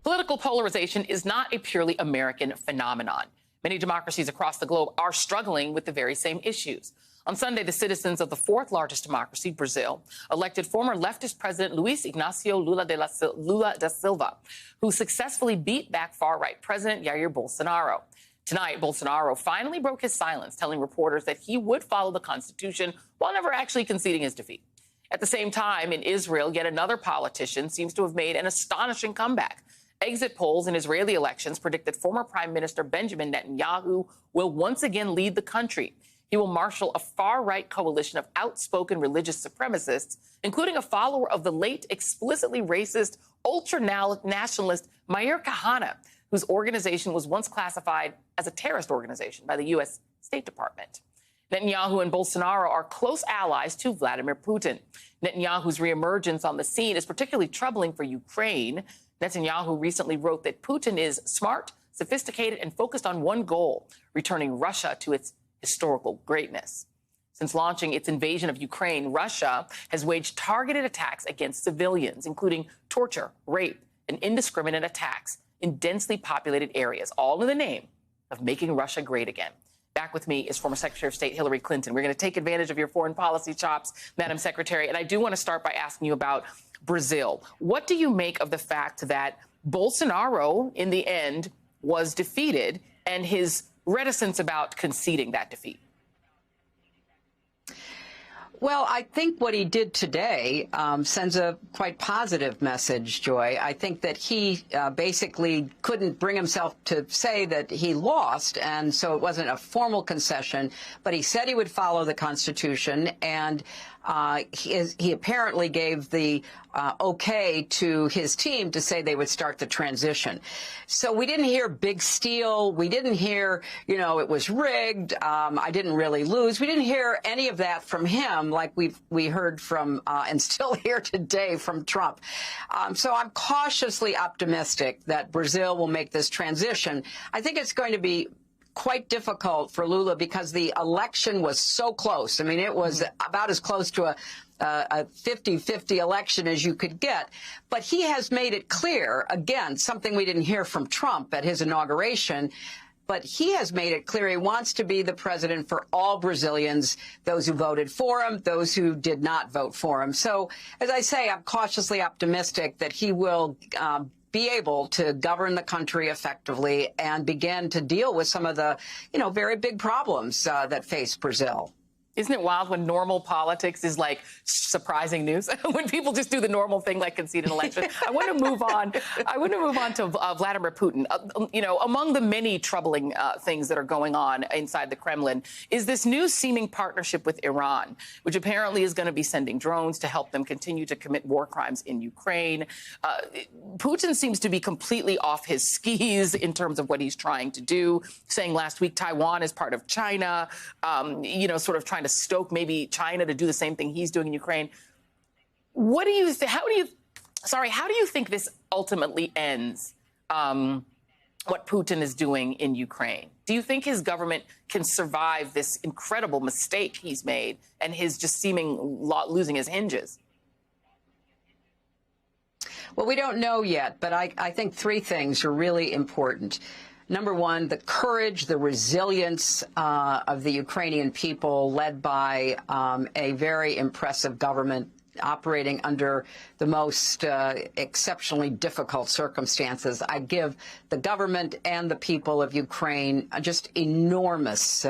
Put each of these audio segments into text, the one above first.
Political polarization is not a purely American phenomenon. Many democracies across the globe are struggling with the very same issues. On Sunday, the citizens of the fourth largest democracy, Brazil, elected former leftist President Luiz Inácio Lula da Silva, who successfully beat back far-right President Jair Bolsonaro. Tonight, Bolsonaro finally broke his silence, telling reporters that he would follow the Constitution while never actually conceding his defeat. At the same time, in Israel, yet another politician seems to have made an astonishing comeback. Exit polls in Israeli elections predict that former Prime Minister Benjamin Netanyahu will once again lead the country. He will marshal a far-right coalition of outspoken religious supremacists, including a follower of the late explicitly racist, ultra-nationalist Meir Kahane, whose organization was once classified as a terrorist organization by the U.S. State Department. Netanyahu and Bolsonaro are close allies to Vladimir Putin. Netanyahu's reemergence on the scene is particularly troubling for Ukraine. Netanyahu recently wrote that Putin is smart, sophisticated, and focused on one goal, returning Russia to its historical greatness. Since launching its invasion of Ukraine, Russia has waged targeted attacks against civilians, including torture, rape, and indiscriminate attacks in densely populated areas, all in the name of making Russia great again. Back with me is former Secretary of State Hillary Clinton. We're going to take advantage of your foreign policy chops, Madam Secretary. And I do want to start by asking you about Brazil. What do you make of the fact that Bolsonaro, in the end, was defeated and his reticence about conceding that defeat? Well, I think what he did today sends a quite positive message, Joy. I think that he basically couldn't bring himself to say that he lost, and so it wasn't a formal concession, but he said he would follow the Constitution, and he apparently gave the okay to his team to say they would start the transition. So we didn't hear big steal. We didn't hear, it was rigged. I didn't really lose. We didn't hear any of that from him like we heard from and still hear today from Trump. So I'm cautiously optimistic that Brazil will make this transition. I think it's going to be quite difficult for Lula because the election was so close. I mean, it was about as close to a 50-50 election as you could get. But he has made it clear, again, something we didn't hear from Trump at his inauguration, but he has made it clear he wants to be the president for all Brazilians, those who voted for him, those who did not vote for him. So, as I say, I'm cautiously optimistic that he will be able to govern the country effectively and begin to deal with some of the, very big problems that face Brazil. Isn't it wild when normal politics is like surprising news? When people just do the normal thing like concede an election. I want to move on. To Vladimir Putin. Among the many troubling things that are going on inside the Kremlin is this new seeming partnership with Iran, which apparently is going to be sending drones to help them continue to commit war crimes in Ukraine. Putin seems to be completely off his skis in terms of what he's trying to do, saying last week Taiwan is part of China, sort of trying to stoke maybe China to do the same thing he's doing in Ukraine. How do you think this ultimately ends, what Putin is doing in Ukraine? Do you think his government can survive this incredible mistake he's made and his just seeming losing his hinges? Well, we don't know yet, but I think three things are really important. Number one, the courage, the resilience of the Ukrainian people, led by a very impressive government operating under the most exceptionally difficult circumstances. I give the government and the people of Ukraine just enormous,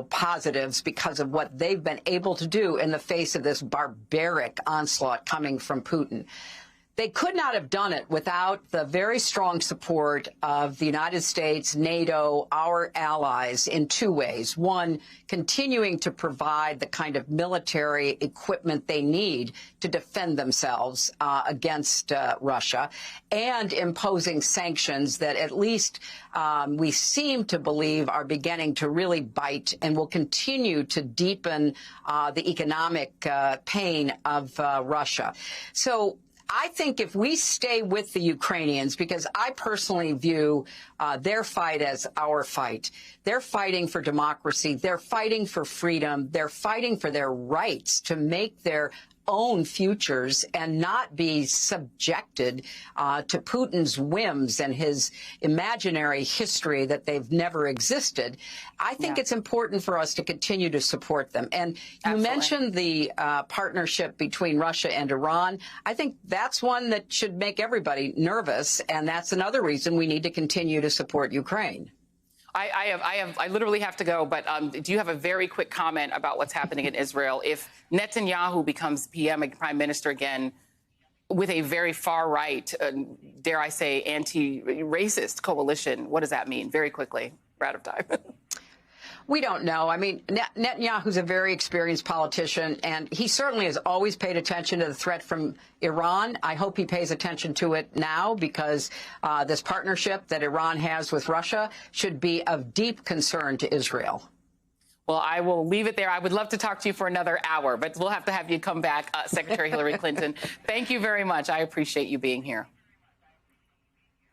positives because of what they've been able to do in the face of this barbaric onslaught coming from Putin. They could not have done it without the very strong support of the United States, NATO, our allies in two ways. One, continuing to provide the kind of military equipment they need to defend themselves against Russia, and imposing sanctions that at least we seem to believe are beginning to really bite and will continue to deepen the economic pain of Russia. So I think if we stay with the Ukrainians, because I personally view their fight as our fight. They're fighting for democracy. They're fighting for freedom. They're fighting for their rights to make their own futures and not be subjected to Putin's whims and his imaginary history that they've never existed, I think it's important for us to continue to support them. And you mentioned the partnership between Russia and Iran. I think that's one that should make everybody nervous, and that's another reason we need to continue to support Ukraine. I literally have to go, but do you have a very quick comment about what's happening in Israel? If Netanyahu becomes Prime Minister again with a very far right, dare I say, anti-racist coalition, what does that mean? Very quickly, we're out of time. We don't know. I mean, Netanyahu's a very experienced politician, and he certainly has always paid attention to the threat from Iran. I hope he pays attention to it now, because this partnership that Iran has with Russia should be of deep concern to Israel. Well, I will leave it there. I would love to talk to you for another hour, but we'll have to have you come back, Secretary Hillary Clinton. Thank you very much. I appreciate you being here.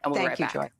And we'll be right back. Thank you, Joy.